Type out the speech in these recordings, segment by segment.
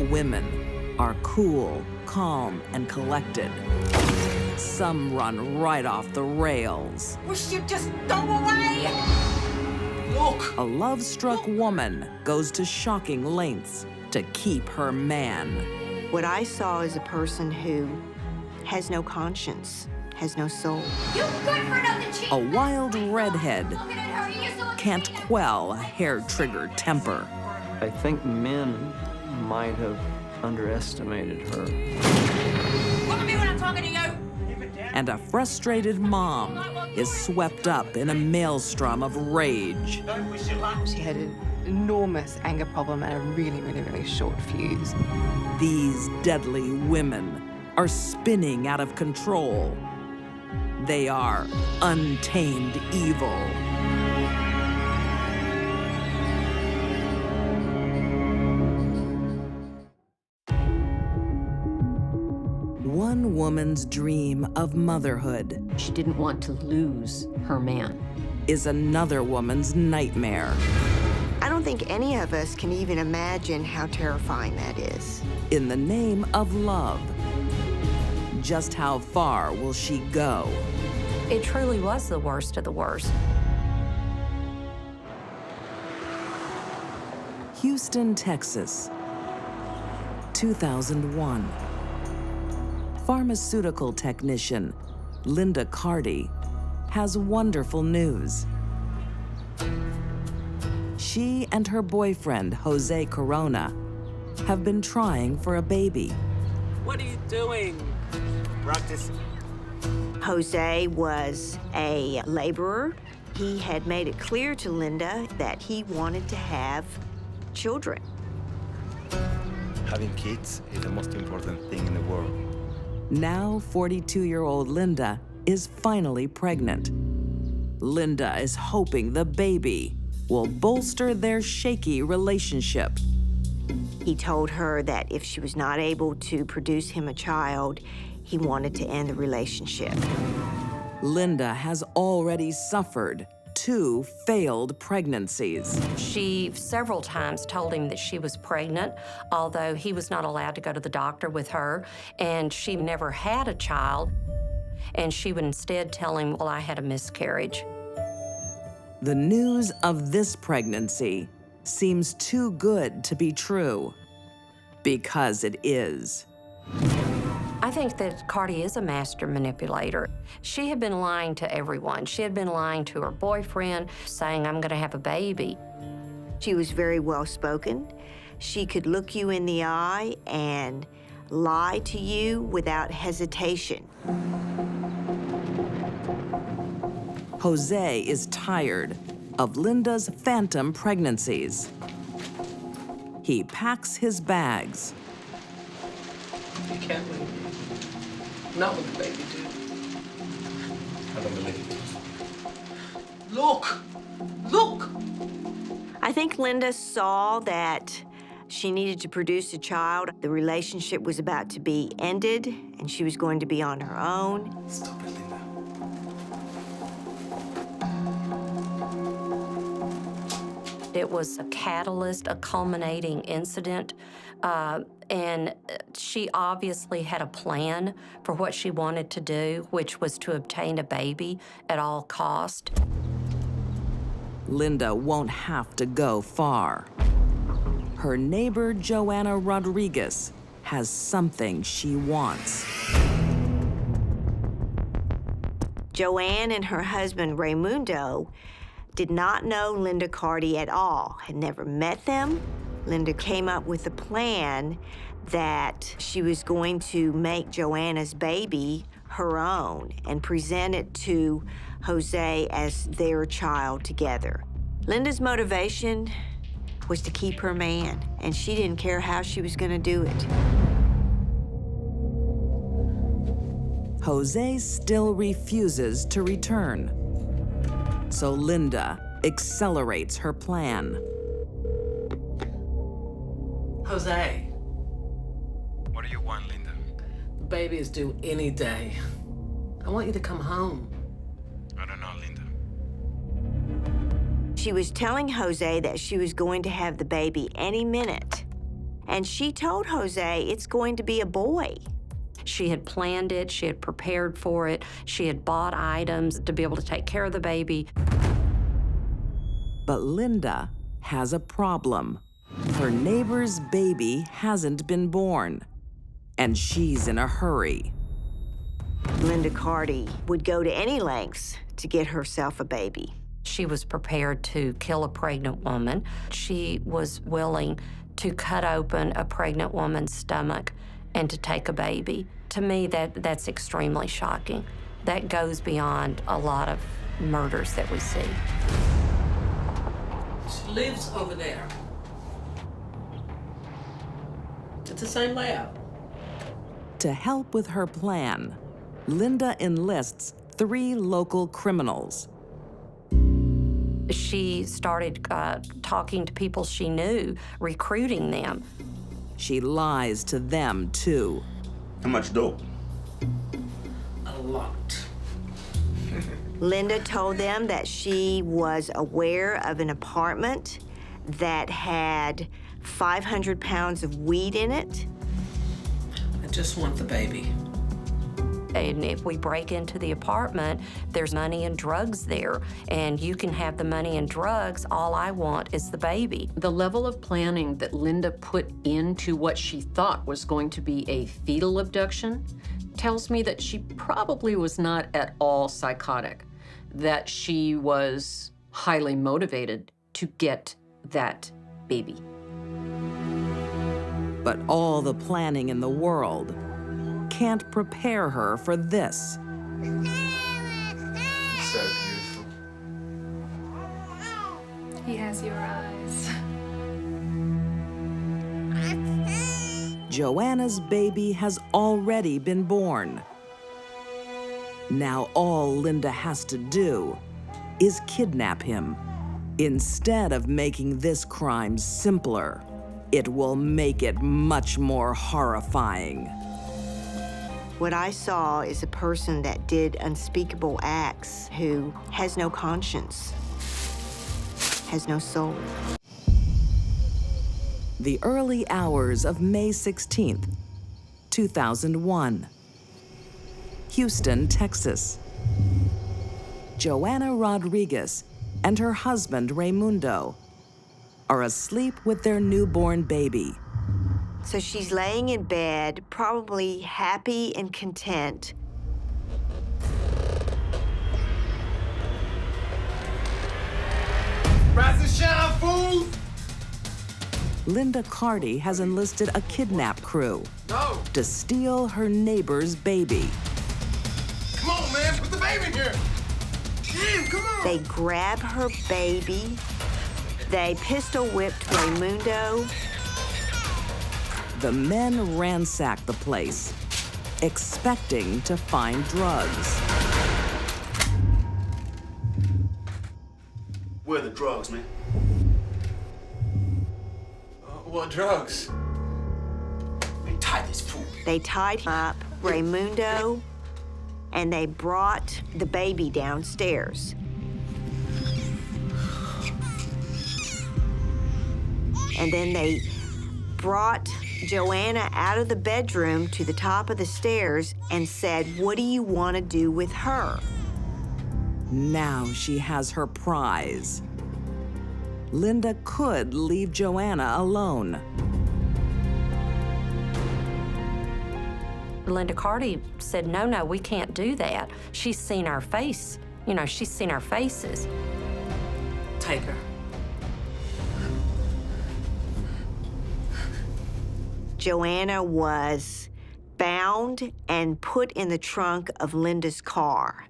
women are cool, calm, and collected. Some run right off the rails. Wish you'd just go away! Look! A love-struck woman goes to shocking lengths to keep her man. What I saw is a person who has no conscience, has no soul. You good for nothing, cheap! A wild redhead Looking at her, you used to look can't at me. quell a hair-triggered temper. I think men might have underestimated her. Look at me when I'm talking to you! And a frustrated mom is swept up in a maelstrom of rage. She had an enormous anger problem and a really short fuse. These deadly women are spinning out of control. They are untamed evil. One woman's dream of motherhood She didn't want to lose her man. is another woman's nightmare. I don't think any of us can even imagine how terrifying that is. In the name of love, just how far will she go? It truly was the worst of the worst. Houston, Texas, 2001. Pharmaceutical technician Linda Cardi has wonderful news. She and her boyfriend, Jose Corona, have been trying for a baby. What are you doing? Practice. Jose was a laborer. He had made it clear to Linda that he wanted to have children. Having kids is the most important thing in the world. Now 42-year-old Linda is finally pregnant. Linda is hoping the baby will bolster their shaky relationship. He told her that if she was not able to produce him a child, he wanted to end the relationship. Linda has already suffered 2 failed pregnancies. She several times told him that she was pregnant, although he was not allowed to go to the doctor with her, and she never had a child, and she would instead tell him, well, I had a miscarriage. The news of this pregnancy seems too good to be true, because it is. I think that Cardi is a master manipulator. She had been lying to everyone. She had been lying to her boyfriend, saying, I'm gonna have a baby. She was very well-spoken. She could look you in the eye and lie to you without hesitation. Jose is tired of Linda's phantom pregnancies. He packs his bags. You can't leave me. Not with the baby, dude. I don't believe it. Look! Look! I think Linda saw that she needed to produce a child. The relationship was about to be ended, and she was going to be on her own. Stop it, Linda. It was a catalyst, a culminating incident, and she obviously had a plan for what she wanted to do, which was to obtain a baby at all cost. Linda won't have to go far. Her neighbor, Joanna Rodriguez, has something she wants. Joanne and her husband, Raymundo, did not know Linda Cardi at all, had never met them. Linda came up with a plan that she was going to make Joanna's baby her own and present it to Jose as their child together. Linda's motivation was to keep her man, and she didn't care how she was gonna do it. Jose still refuses to return. So Linda accelerates her plan. Jose, What do you want, Linda? the baby is due any day. I want you to come home. I don't know, Linda. She was telling Jose that she was going to have the baby any minute, And she told Jose it's going to be a boy. She had planned it, she had prepared for it, she had bought items to be able to take care of the baby. But Linda has a problem. Her neighbor's baby hasn't been born, and she's in a hurry. Linda Cardi would go to any lengths to get herself a baby. She was prepared to kill a pregnant woman. She was willing to cut open a pregnant woman's stomach and to take a baby. To me, that's extremely shocking. That goes beyond a lot of murders that we see. She lives over there. It's the same layout. To help with her plan, Linda enlists 3 local criminals. She started talking to people she knew, recruiting them. She lies to them, too. How much dope? A lot. Linda told them that she was aware of an apartment that had 500 pounds of weed in it. I just want the baby. And if we break into the apartment, there's money and drugs there, and you can have the money and drugs. All I want is the baby. The level of planning that Linda put into what she thought was going to be a fetal abduction tells me that she probably was not at all psychotic, that she was highly motivated to get that baby. But all the planning in the world can't prepare her for this. So beautiful. He has your eyes. Joanna's baby has already been born. Now all Linda has to do is kidnap him. Instead of making this crime simpler, it will make it much more horrifying. What I saw is a person that did unspeakable acts who has no conscience, has no soul. The early hours of May 16th, 2001. Houston, Texas. Joanna Rodriguez and her husband, Raimundo, are asleep with their newborn baby. So she's laying in bed, probably happy and content. Rise and shine, fools! Linda Cardi has enlisted a kidnap crew to steal her neighbor's baby. Come on, man, put the baby in here! Damn, come on! They grab her baby. They pistol whipped Raimundo. The men ransack the place, expecting to find drugs. Where are the drugs, man? What drugs? We tie this fool. They tied up Raimundo, and they brought the baby downstairs. And then they brought Joanna out of the bedroom to the top of the stairs and said, "What do you want to do with her?" Now she has her prize. Linda could leave Joanna alone. Linda Cardi said, no, we can't do that. She's seen our face. You know, she's seen our faces. Take her. Joanna was bound and put in the trunk of Linda's car.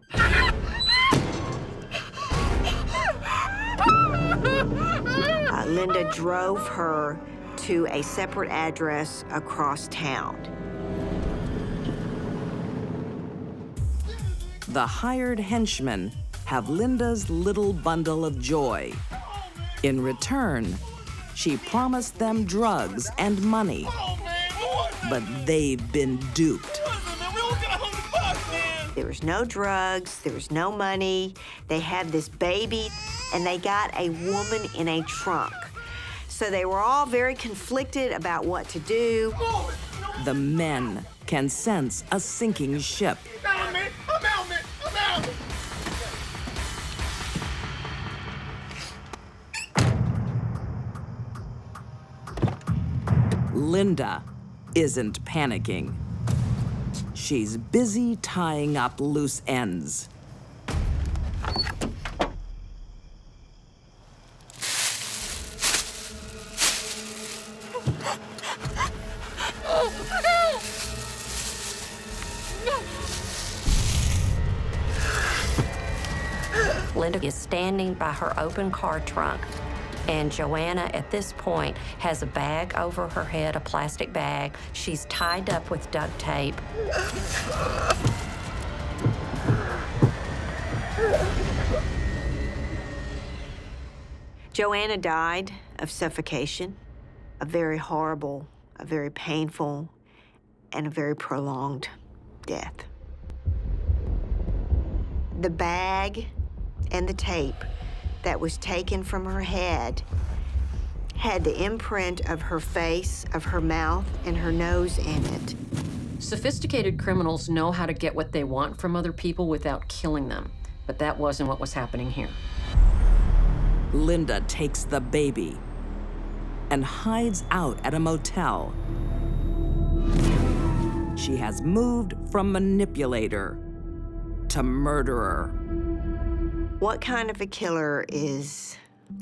Linda drove her to a separate address across town. The hired henchmen have Linda's little bundle of joy. In return, she promised them drugs and money, but they've been duped. There was no drugs, there was no money. They had this baby, and they got a woman in a trunk. So they were all very conflicted about what to do. The men can sense a sinking ship. I'm out, man. I'm out. Linda isn't panicking. She's busy tying up loose ends. Linda is standing by her open car trunk, and Joanna, at this point, has a bag over her head, a plastic bag. She's tied up with duct tape. Joanna died of suffocation, a very horrible, a very painful, and a very prolonged death. The bag and the tape that was taken from her head had the imprint of her face, of her mouth, and her nose in it. Sophisticated criminals know how to get what they want from other people without killing them, but that wasn't what was happening here. Linda takes the baby and hides out at a motel. She has moved from manipulator to murderer. What kind of a killer is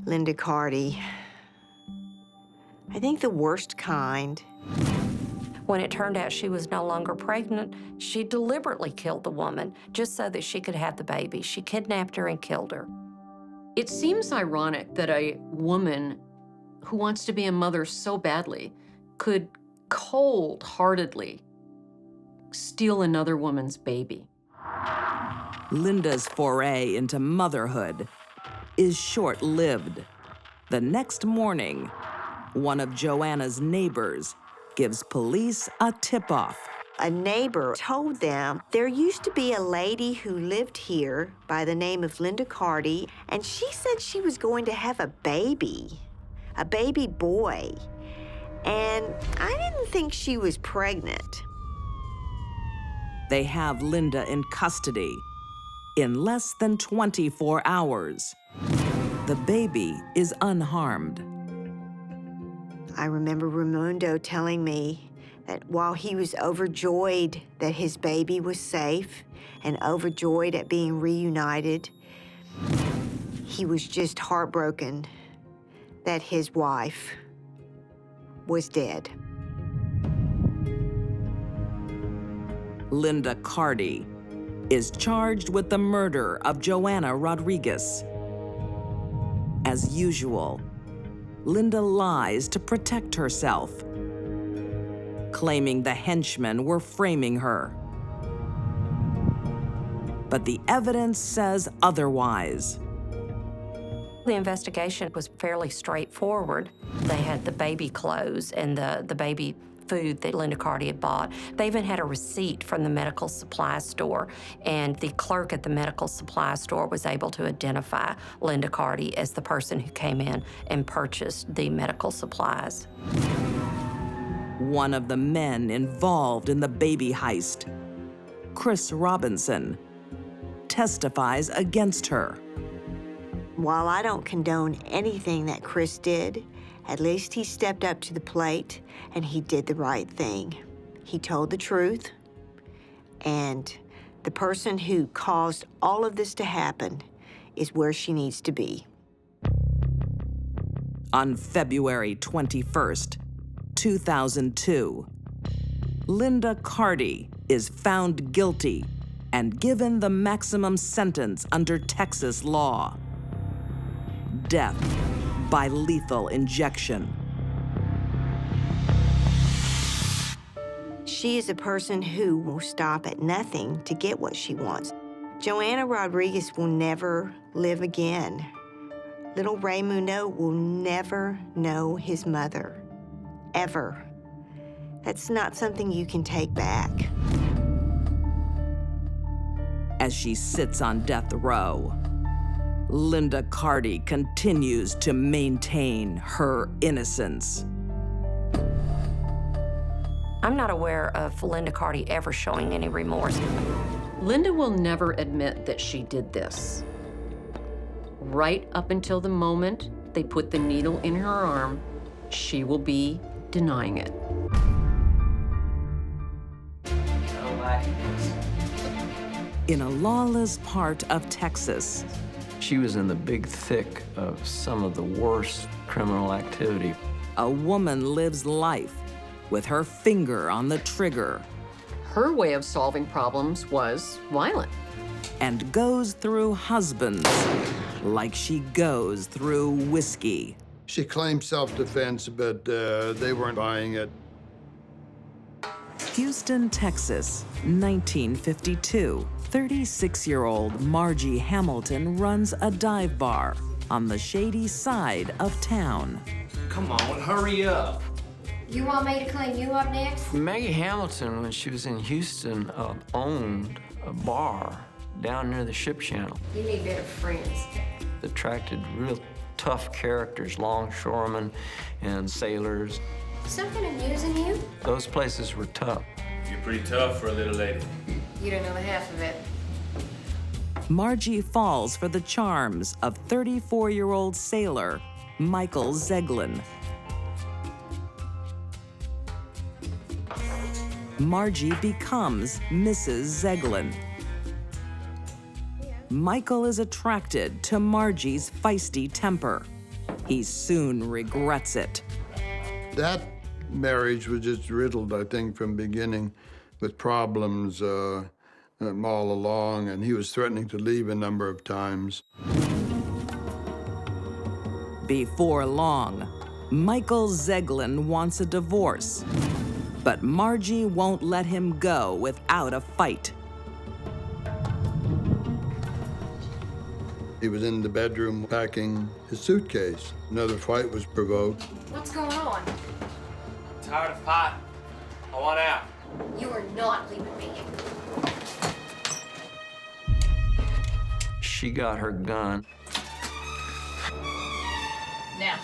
Linda Cardi? I think the worst kind. When it turned out she was no longer pregnant, she deliberately killed the woman just so that she could have the baby. She kidnapped her and killed her. It seems ironic that a woman who wants to be a mother so badly could cold-heartedly steal another woman's baby. Linda's foray into motherhood is short-lived. The next morning, one of Joanna's neighbors gives police a tip-off. A neighbor told them there used to be a lady who lived here by the name of Linda Cardi, and she said she was going to have a baby boy. And I didn't think she was pregnant. They have Linda in custody in less than 24 hours. The baby is unharmed. I remember Raimundo telling me that while he was overjoyed that his baby was safe and overjoyed at being reunited, he was just heartbroken that his wife was dead. Linda Cardi is charged with the murder of Joanna Rodriguez. As usual, Linda lies to protect herself, claiming the henchmen were framing her. But the evidence says otherwise. The investigation was fairly straightforward. They had the baby clothes and the baby food that Linda Cardi had bought. They even had a receipt from the medical supply store, and the clerk at the medical supply store was able to identify Linda Cardi as the person who came in and purchased the medical supplies. One of the men involved in the baby heist, Chris Robinson, testifies against her. While I don't condone anything that Chris did, at least he stepped up to the plate and he did the right thing. He told the truth, and the person who caused all of this to happen is where she needs to be. On February 21st, 2002, Linda Cardi is found guilty and given the maximum sentence under Texas law: death by lethal injection. She is a person who will stop at nothing to get what she wants. Joanna Rodriguez will never live again. Little Raimundo will never know his mother, ever. That's not something you can take back. As she sits on death row, Linda Cardi continues to maintain her innocence. I'm not aware of Linda Cardi ever showing any remorse. Linda will never admit that she did this. Right up until the moment they put the needle in her arm, she will be denying it. In a lawless part of Texas, She was in the big thick of some of the worst criminal activity. a woman lives life with her finger on the trigger Her way of solving problems was violent. and goes through husbands like she goes through whiskey. She claimed self-defense, but they weren't buying it. Houston, Texas, 1952. 36-year-old Margie Hamilton runs a dive bar on the shady side of town. Come on, hurry up. You want me to clean you up next? Maggie Hamilton, when she was in Houston, owned a bar down near the ship channel. You need better friends. Attracted real tough characters, longshoremen and sailors. Something amusing you? Those places were tough. You're pretty tough for a little lady. You don't know the half of it. Margie falls for the charms of 34-year-old sailor Michael Zeglin. Margie becomes Mrs. Zeglin. Michael is attracted to Margie's feisty temper. He soon regrets it. That marriage was just riddled, I think, from beginning with problems all along, and he was threatening to leave a number of times. Before long, Michael Zeglin wants a divorce, but Margie won't let him go without a fight. He was in the bedroom packing his suitcase. Another fight was provoked. What's going on? Tired of fighting. I want out. You are not leaving me. She got her gun. Now.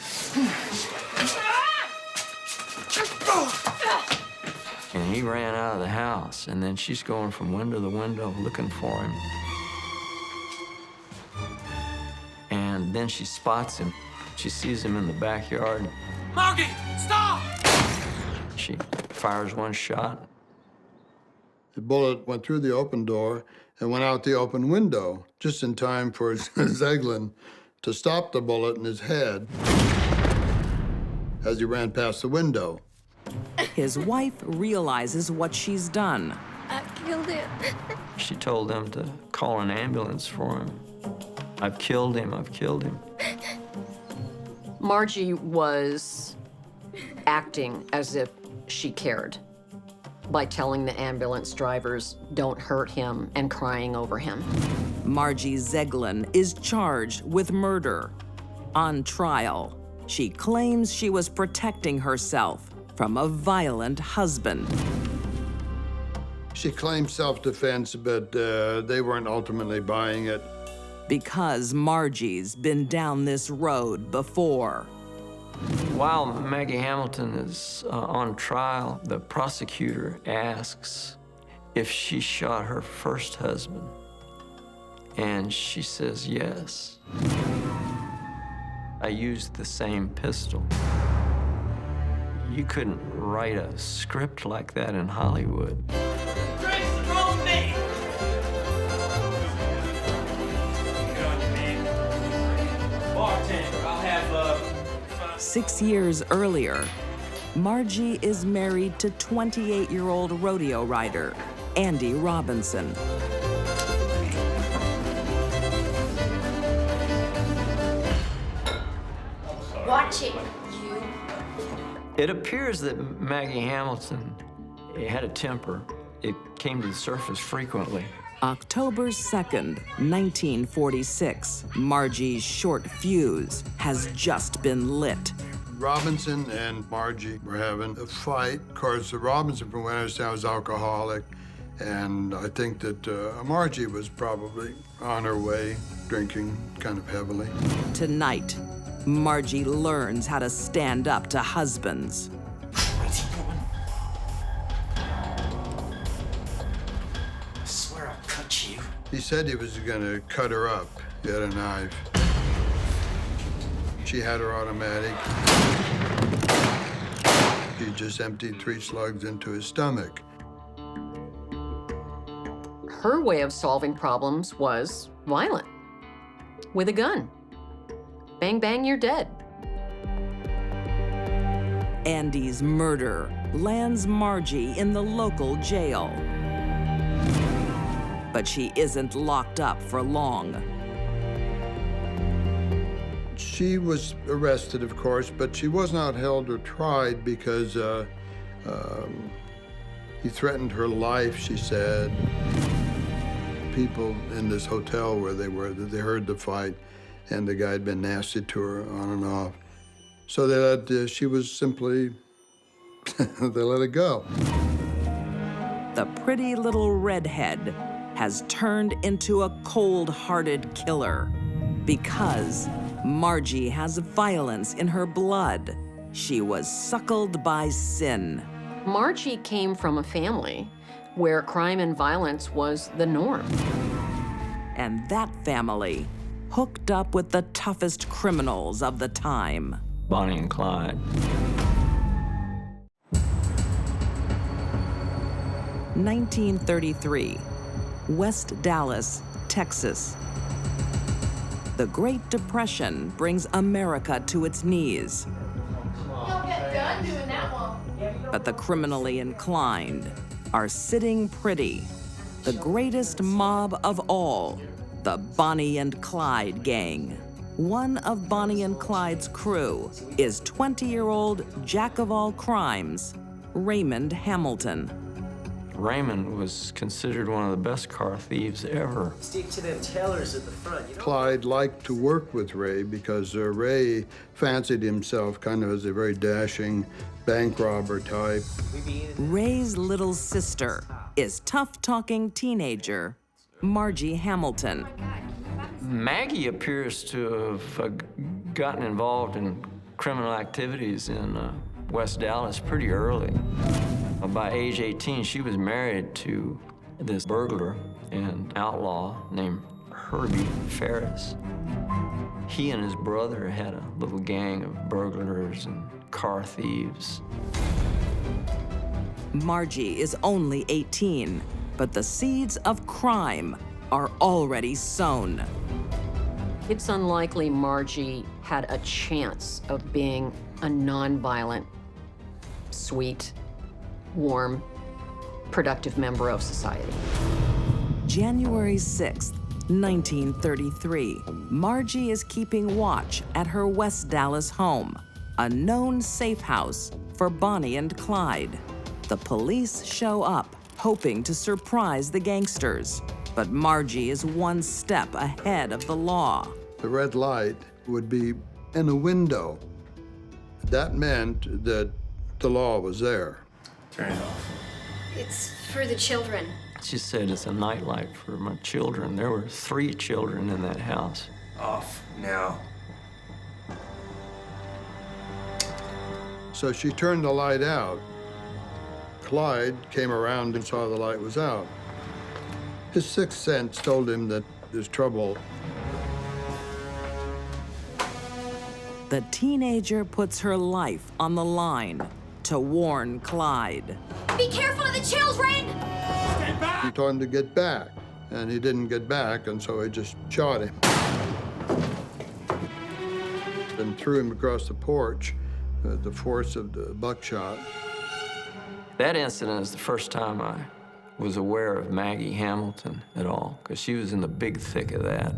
And he ran out of the house, and then she's going from window to window looking for him. And then she spots him. She sees him in the backyard. Margie, stop! She fires one shot. The bullet went through the open door and went out the open window, just in time for Zeglin to stop the bullet in his head as he ran past the window. His wife realizes what she's done. I killed him. She told them to call an ambulance for him. I've killed him, I've killed him. Margie was acting as if she cared by telling the ambulance drivers, "Don't hurt him," and crying over him. Margie Zeglin is charged with murder. On trial, she claims she was protecting herself from a violent husband. She claimed self-defense, but they weren't ultimately buying it. Because Margie's been down this road before. While Maggie Hamilton is on trial, the prosecutor asks if she shot her first husband. And she says yes. I used the same pistol. You couldn't write a script like that in Hollywood. Chris, roll me! Get on your knees. Bartender, I'll have 6 years earlier, Margie is married to 28-year-old rodeo rider Andy Robinson. Watch it, you. It appears that Maggie Hamilton had a temper. It came to the surface frequently. October 2nd, 1946, Margie's short fuse has just been lit. Robinson and Margie were having a fight. Of course, Robinson, from what I understand, was alcoholic, and I think that Margie was probably on her way. drinking kind of heavily. Tonight, Margie learns how to stand up to husbands. I swear I'll cut you. He said he was gonna cut her up. He had a knife. She had her automatic. He just emptied 3 slugs into his stomach. Her way of solving problems was violent, with a gun. Bang, bang, you're dead. Andy's murder lands Margie in the local jail. But she isn't locked up for long. She was arrested, of course, but she was not held or tried because he threatened her life, she said. People in this hotel where they were, they heard the fight, and the guy had been nasty to her on and off. So they let, she was simply, they let it go. The pretty little redhead has turned into a cold-hearted killer because Margie has violence in her blood. She was suckled by sin. Margie came from a family where crime and violence was the norm. And that family hooked up with the toughest criminals of the time. Bonnie and Clyde. 1933, West Dallas, Texas. The Great Depression brings America to its knees. You'll get done doing that one. But the criminally inclined are sitting pretty. The greatest mob of all, the Bonnie and Clyde gang. One of Bonnie and Clyde's crew is 20-year-old jack of all crimes, Raymond Hamilton. Raymond was considered one of the best car thieves ever. Stick to them tellers at the front. You know? Clyde liked to work with Ray because Ray fancied himself kind of as a very dashing bank robber type. Ray's little sister is tough-talking teenager, Margie Hamilton. Maggie appears to have gotten involved in criminal activities in West Dallas pretty early. By age 18, she was married to this burglar and outlaw named Herbie Ferris. He and his brother had a little gang of burglars and car thieves. Margie is only 18, but the seeds of crime are already sown. It's unlikely Margie had a chance of being a nonviolent, sweet, warm, productive member of society. January 6th, 1933, Margie is keeping watch at her West Dallas home, a known safe house for Bonnie and Clyde. The police show up, hoping to surprise the gangsters, but Margie is one step ahead of the law. The red light would be in a window. That meant that the law was there. Turn it off. It's for the children. She said it's a nightlight for my children. There were 3 children in that house. Off now. So she turned the light out. Clyde came around and saw the light was out. His sixth sense told him that there's trouble. The teenager puts her life on the line to warn Clyde. Be careful of the children! He told him to get back, and he didn't get back, and so he just shot him. And threw him across the porch, the force of the buckshot. That incident is the first time I was aware of Maggie Hamilton at all, because she was in the big thick of that.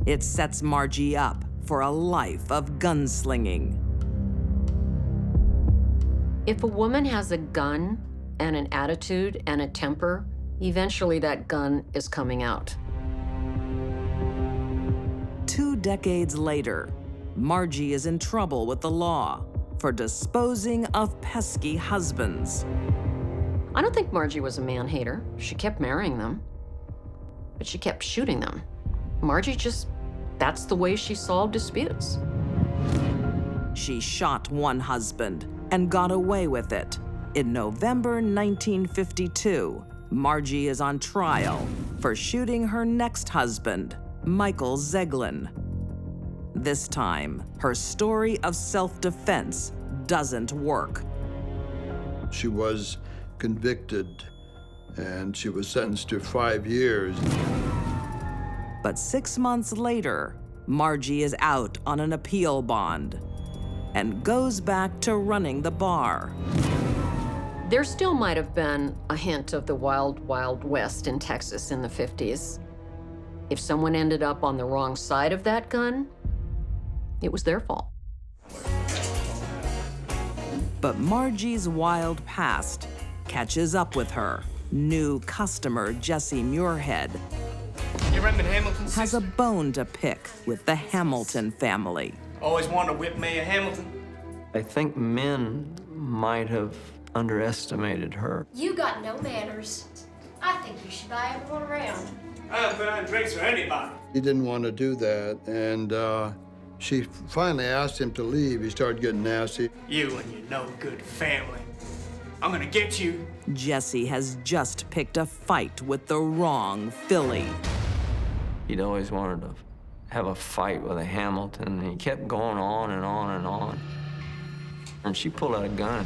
It sets Margie up for a life of gunslinging. If a woman has a gun and an attitude and a temper, eventually that gun is coming out. 2 decades later, Margie is in trouble with the law for disposing of pesky husbands. I don't think Margie was a man-hater. She kept marrying them. but she kept shooting them. Margie that's the way she solved disputes. She shot one husband and got away with it. In November 1952, Margie is on trial for shooting her next husband, Michael Zeglin. This time, her story of self-defense doesn't work. She was convicted, and she was sentenced to 5 years. But 6 months later, Margie is out on an appeal bond and goes back to running the bar. There still might have been a hint of the wild, wild west in Texas in the 50s. If someone ended up on the wrong side of that gun, it was their fault. But Margie's wild past catches up with her. New customer Jesse Muirhead You remember Hamilton? has a bone to pick with the Hamilton family. Always wanted to whip Mayor Hamilton. I think men might have underestimated her. You got no manners. I think you should buy everyone around. I don't put on drinks for anybody. He didn't want to do that, and she finally asked him to leave. He started getting nasty. You and your no-good family. I'm gonna get you. Jesse has just picked a fight with the wrong filly. He'd always wanted to have a fight with a Hamilton, and he kept going on and on and on. And she pulled out a gun.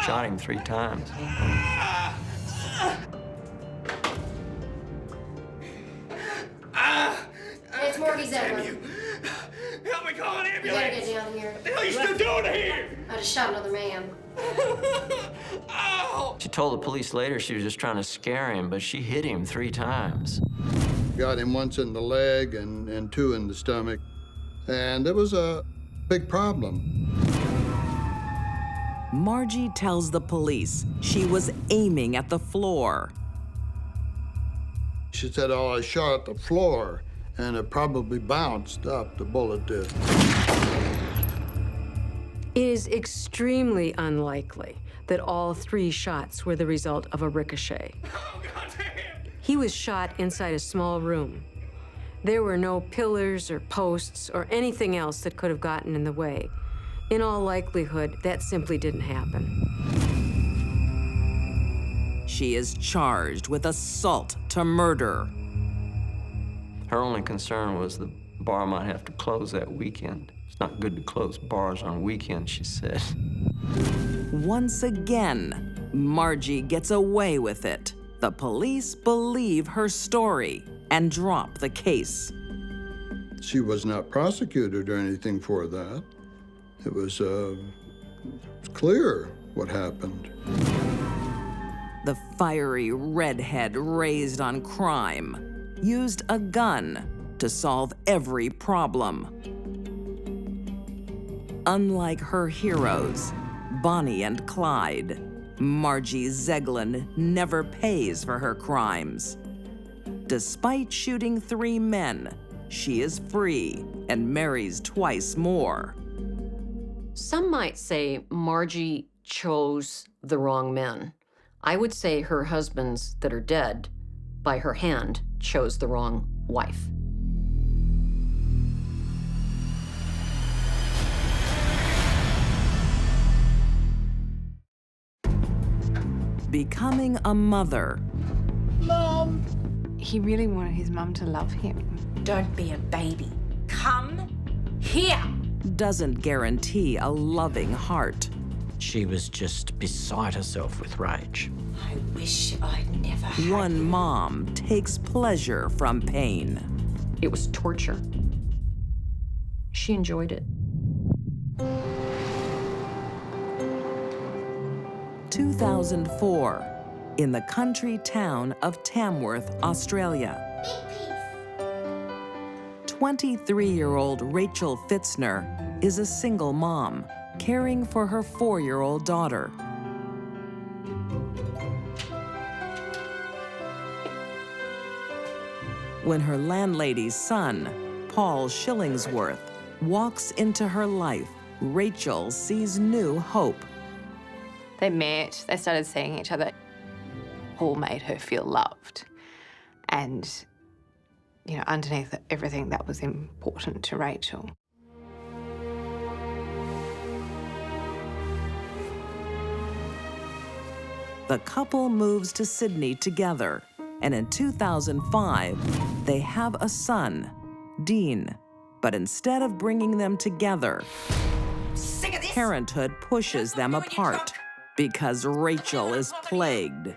Shot him 3 times. It's Mortgage Zeglin. Help me call an You gotta ambulance. get down here. What the hell are you still doing here? I just shot another man. Ow! She told the police later she was just trying to scare him, but she hit him 3 times. Got him once in the leg and 2 in the stomach. And it was a big problem. Margie tells the police she was aiming at the floor. She said, oh, I shot at the floor, and it probably bounced up, the bullet did. It is extremely unlikely that all 3 shots were the result of a ricochet. Oh, goddamn! He was shot inside a small room. There were no pillars or posts or anything else that could have gotten in the way. In all likelihood, that simply didn't happen. She is charged with assault to murder. Her only concern was the bar might have to close that weekend. It's not good to close bars on weekends, she said. Once again, Margie gets away with it. The police believe her story and drop the case. She was not prosecuted or anything for that. It was clear what happened. The fiery redhead raised on crime used a gun to solve every problem. Unlike her heroes, Bonnie and Clyde, Margie Zeglin never pays for her crimes. Despite shooting 3 men, she is free and marries twice more. Some might say Margie chose the wrong men. I would say her husbands that are dead, by her hand, chose the wrong wife. Becoming a mother. Mom! He really wanted his mum to love him. Don't be a baby. Come here. Doesn't guarantee a loving heart. She was just beside herself with rage. I wish I'd never had One mom takes pleasure from pain. It was torture. She enjoyed it. 2004, in the country town of Tamworth, Australia. 23-year-old Rachel Fitzner is a single mom, caring for her 4-year-old daughter. When her landlady's son, Paul Shillingsworth, walks into her life, Rachel sees new hope. They met, they started seeing each other. Paul made her feel loved. And, you know, underneath everything, that was important to Rachel. The couple moves to Sydney together, and in 2005, they have a son, Dean. But instead of bringing them together, parenthood pushes them apart because Rachel is plagued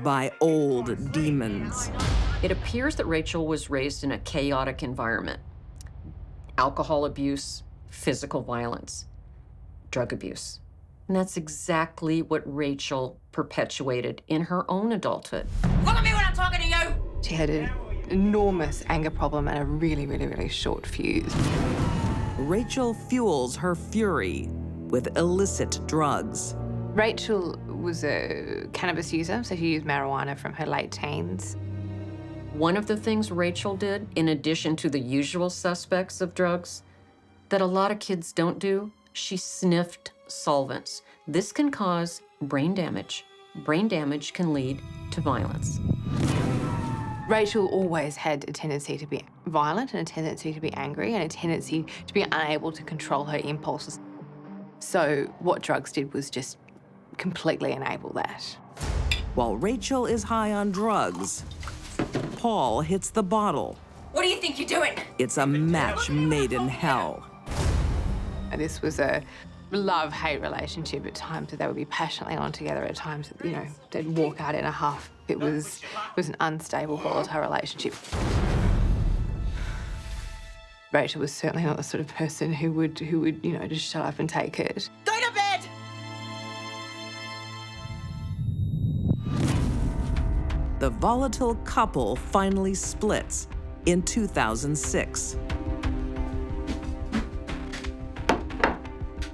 by old demons. It appears that Rachel was raised in a chaotic environment. Alcohol abuse, physical violence, drug abuse. And that's exactly what Rachel perpetuated in her own adulthood. Look at me when I'm talking to you! She had an enormous anger problem and a really short fuse. Rachel fuels her fury with illicit drugs. Rachel was a cannabis user, so she used marijuana from her late teens. One of the things Rachel did, in addition to the usual suspects of drugs, that a lot of kids don't do, she sniffed solvents. This can cause brain damage. Brain damage can lead to violence. Rachel always had a tendency to be violent and a tendency to be angry and a tendency to be unable to control her impulses. So what drugs did was just completely enable that. While Rachel is high on drugs, Paul hits the bottle. What do you think you're doing? It's a match made in hell. This was a love-hate relationship. At times they would be passionately on together. At times, you know, they'd walk out in a huff. It was an unstable, volatile relationship. Rachel was certainly not the sort of person who would, you know, just shut up and take it. Go to bed! The volatile couple finally splits in 2006.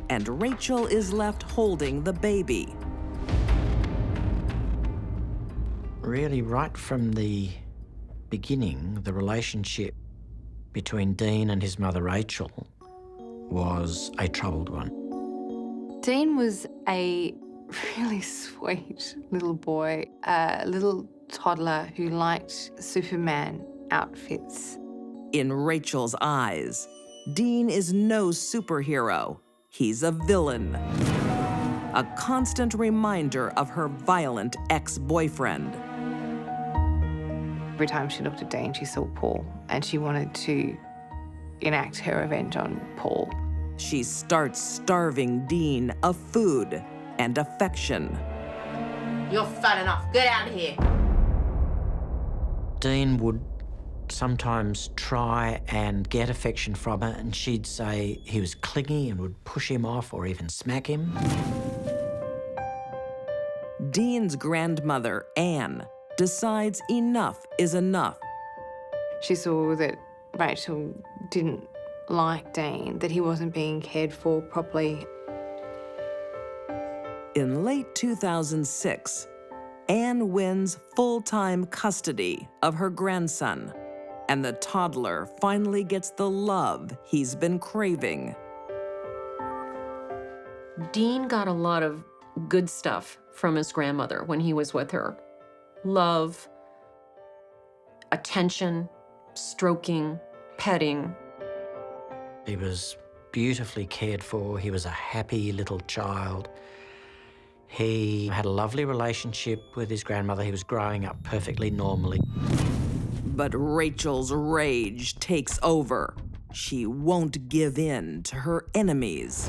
And Rachel is left holding the baby. Really, right from the beginning, the relationship between Dean and his mother Rachel was a troubled one. Dean was a really sweet little boy, a little toddler who liked Superman outfits. In Rachel's eyes, Dean is no superhero. He's a villain. A constant reminder of her violent ex-boyfriend. Every time she looked at Dean, she saw Paul, and she wanted to enact her revenge on Paul. She starts starving Dean of food and affection. You're fat enough. Get out of here. Dean would sometimes try and get affection from her, and she'd say he was clingy and would push him off or even smack him. Dean's grandmother, Anne, decides enough is enough. She saw that Rachel didn't like Dean, that he wasn't being cared for properly. In late 2006, Anne wins full-time custody of her grandson, and the toddler finally gets the love he's been craving. Dean got a lot of good stuff from his grandmother when he was with her. Love, attention, stroking, petting. He was beautifully cared for. He was a happy little child. He had a lovely relationship with his grandmother. He was growing up perfectly normally. But Rachel's rage takes over. She won't give in to her enemies.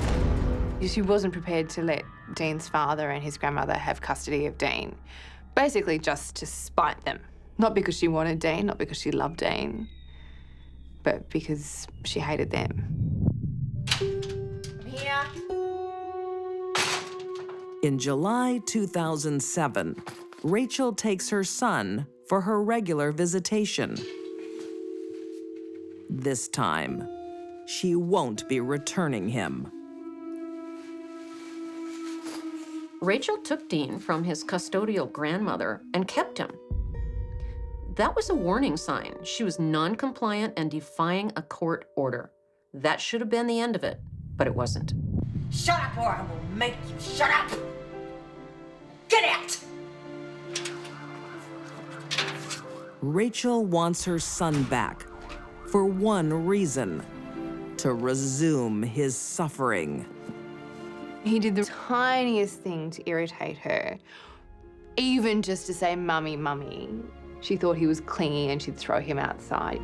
She wasn't prepared to let Dean's father and his grandmother have custody of Dean, basically just to spite them. Not because she wanted Dean, not because she loved Dean, but because she hated them. Here. In July 2007, Rachel takes her son for her regular visitation. This time, she won't be returning him. Rachel took Dean from his custodial grandmother and kept him. That was a warning sign. She was non-compliant and defying a court order. That should have been the end of it, but it wasn't. Shut up or I will make you shut up. Get out. Rachel wants her son back for one reason: to resume his suffering. He did the tiniest thing to irritate her, even just to say, "Mummy, mummy." She thought he was clingy and she'd throw him outside.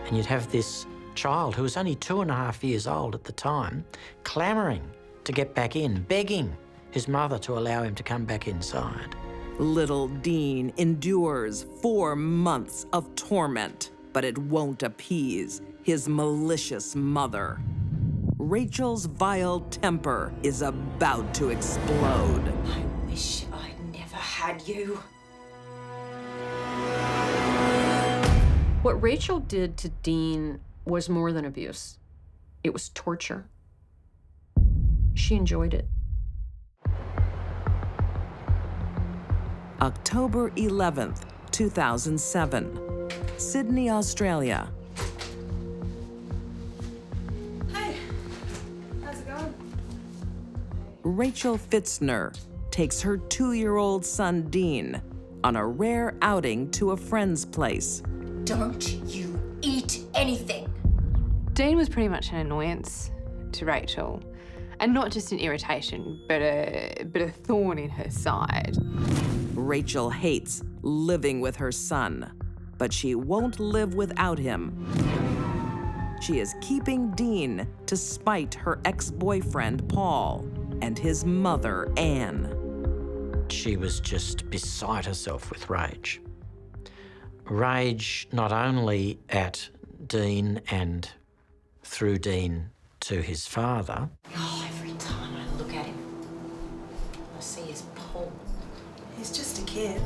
And you'd have this child who was only 2.5 years old at the time, clamouring to get back in, begging his mother to allow him to come back inside. Little Dean endures 4 months of torment, but it won't appease his malicious mother. Rachel's vile temper is about to explode. I wish I'd never had you. What Rachel did to Dean was more than abuse. It was torture. She enjoyed it. October 11th, 2007, Sydney, Australia. Hey, how's it going? Rachel Fitzner takes her 2-year-old son, Dean, on a rare outing to a friend's place. Don't you eat anything. Dean was pretty much an annoyance to Rachel. And not just an irritation, but a thorn in her side. Rachel hates living with her son, but she won't live without him. She is keeping Dean to spite her ex-boyfriend, Paul, and his mother, Anne. She was just beside herself with rage. Rage not only at Dean and through Dean to his father. Oh, every time I look at him, I see his Paul. He's just a kid.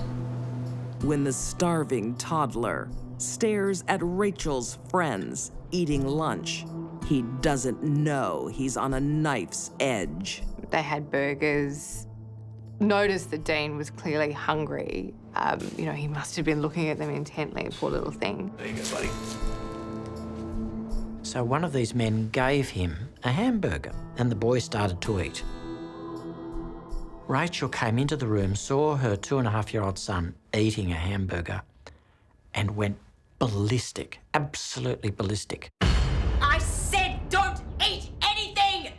When the starving toddler stares at Rachel's friends eating lunch, he doesn't know he's on a knife's edge. They had burgers. Noticed that Dean was clearly hungry. He must have been looking at them intently, poor little thing. There you go, buddy. So one of these men gave him a hamburger, and the boy started to eat. Rachel came into the room, saw her 2.5-year-old son eating a hamburger, and went ballistic, absolutely ballistic. I said don't eat anything!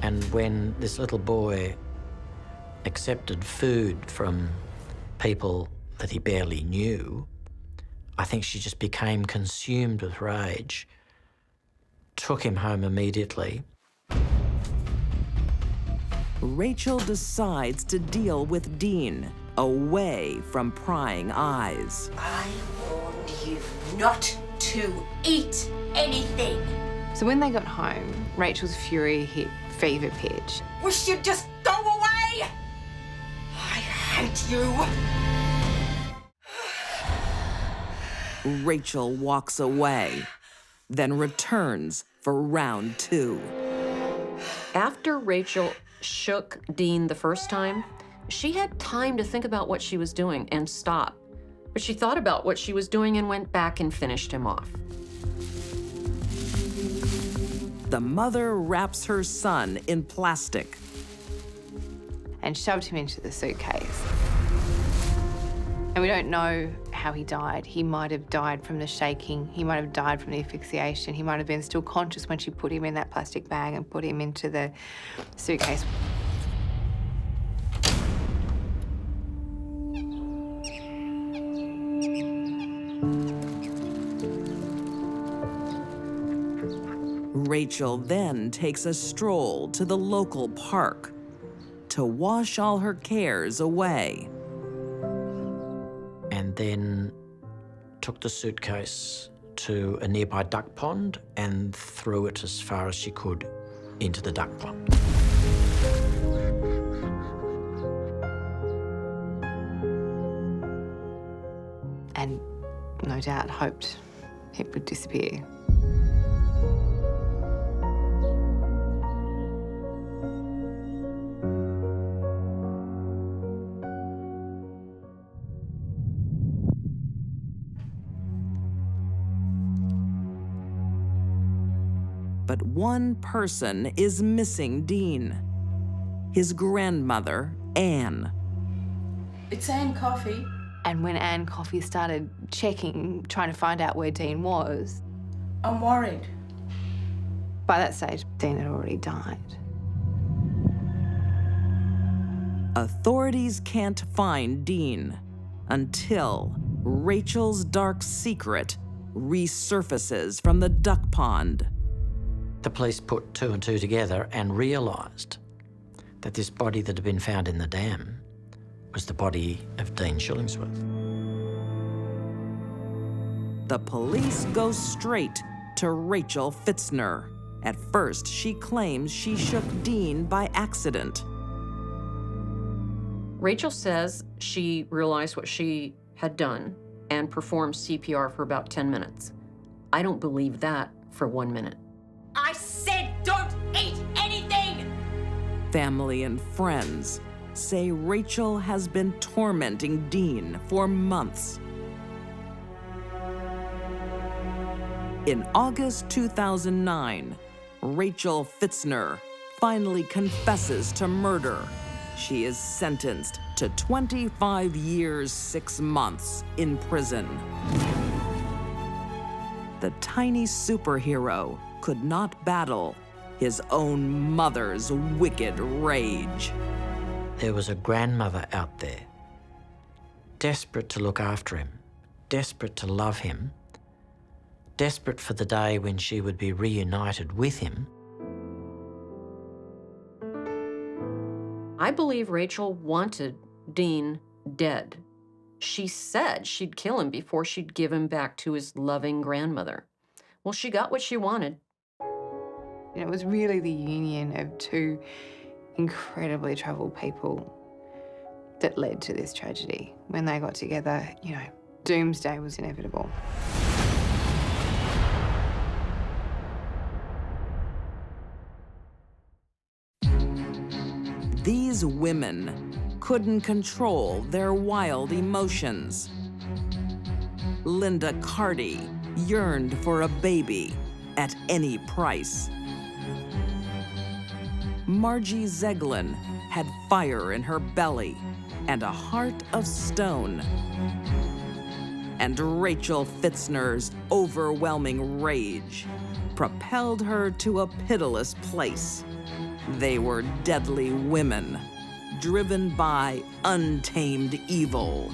And when this little boy accepted food from people that he barely knew, I think she just became consumed with rage, took him home immediately. Rachel decides to deal with Dean away from prying eyes. I warned you not to eat anything. So when they got home, Rachel's fury hit fever pitch. Wish you'd just go away! I hate you. Rachel walks away, then returns for round 2. After Rachel shook Dean the first time, she had time to think about what she was doing and stop. But she thought about what she was doing and went back and finished him off. The mother wraps her son in plastic and shoved him into the suitcase. And we don't know how he died. He might have died from the shaking. He might have died from the asphyxiation. He might have been still conscious when she put him in that plastic bag and put him into the suitcase. Rachel then takes a stroll to the local park to wash all her cares away. And then took the suitcase to a nearby duck pond and threw it as far as she could into the duck pond. And no doubt hoped it would disappear. But one person is missing Dean. His grandmother, Anne. It's Anne Coffey. And when Anne Coffey started checking, trying to find out where Dean was, I'm worried. by that stage, Dean had already died. Authorities can't find Dean until Rachel's dark secret resurfaces from the duck pond. The police put two and two together and realised that this body that had been found in the dam was the body of Dean Shillingsworth. The police go straight to Rachel Fitzner. At first, she claims she shook Dean by accident. Rachel says she realized what she had done and performed CPR for about 10 minutes. I don't believe that for 1 minute. I said don't eat anything! Family and friends say Rachel has been tormenting Dean for months. In August 2009, Rachel Fitzner finally confesses to murder. She is sentenced to 25 years, 6 months in prison. The tiny superhero could not battle his own mother's wicked rage. There was a grandmother out there, desperate to look after him, desperate to love him, desperate for the day when she would be reunited with him. I believe Rachel wanted Dean dead. She said she'd kill him before she'd give him back to his loving grandmother. Well, she got what she wanted. And it was really the union of two incredibly troubled people that led to this tragedy. When they got together, you know, doomsday was inevitable. These women couldn't control their wild emotions. Linda Cardi yearned for a baby at any price. Margie Zeglin had fire in her belly and a heart of stone. And Rachel Fitzner's overwhelming rage propelled her to a pitiless place. They were deadly women, driven by untamed evil.